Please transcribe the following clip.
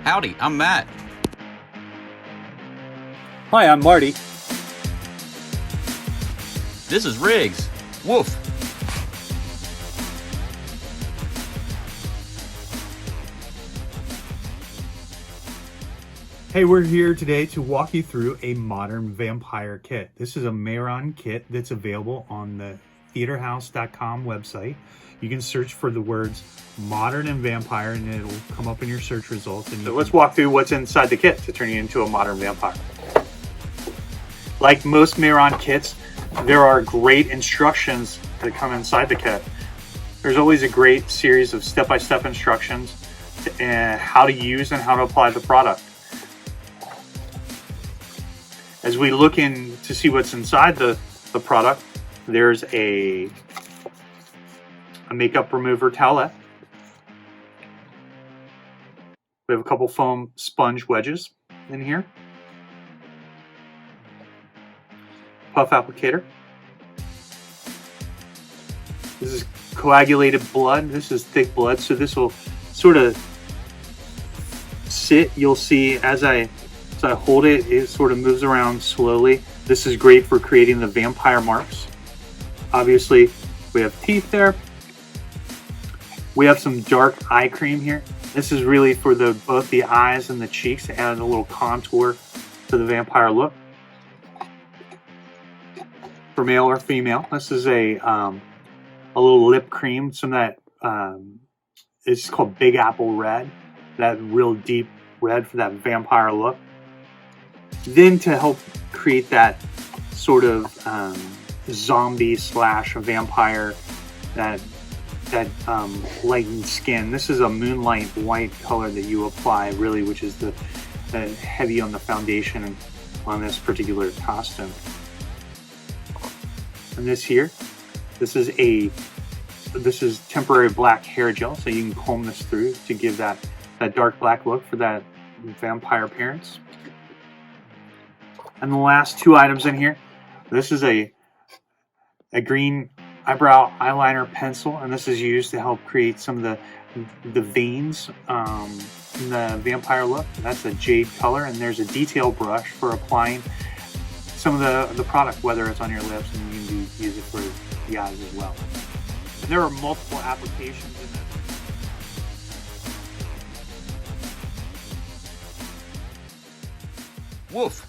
Howdy, I'm Matt. Hi, I'm Marty. This is Riggs. Woof. Hey, we're here today to walk you through a modern vampire kit. This is a Mehron kit that's available on the theaterhouse.com website. You can search for the words modern and vampire and it'll come up in your search results. And so let's walk through what's inside the kit to turn you into a modern vampire. Like most Mehron kits, there are great instructions that come inside the kit. There's always a great series of step-by-step instructions and how to use and how to apply the product. As we look in to see what's inside the product, there's a makeup remover towelette. We have a couple foam sponge wedges in here. Puff applicator. This is coagulated blood. This is thick blood, so this will sort of sit. You'll see as I hold it, it sort of moves around slowly. This is great for creating the vampire marks. Obviously, we have teeth there. We have some dark eye cream here. This is really for both the eyes and the cheeks to add a little contour to the vampire look. For male or female, this is a little lip cream. Some of that it's called Big Apple Red. That real deep red for that vampire look. Then to help create that sort of zombie slash vampire, that lightened skin. This is a moonlight white color that you apply, really, which is the heavy on the foundation on this particular costume. And this here, this is temporary black hair gel, so you can comb this through to give that dark black look for that vampire appearance. And the last two items in here, this is a green eyebrow eyeliner pencil, and this is used to help create some of the veins in the vampire look. That's a jade color, and there's a detail brush for applying some of the product, whether it's on your lips, and you can use it for the eyes as well. And there are multiple applications in this. Woof.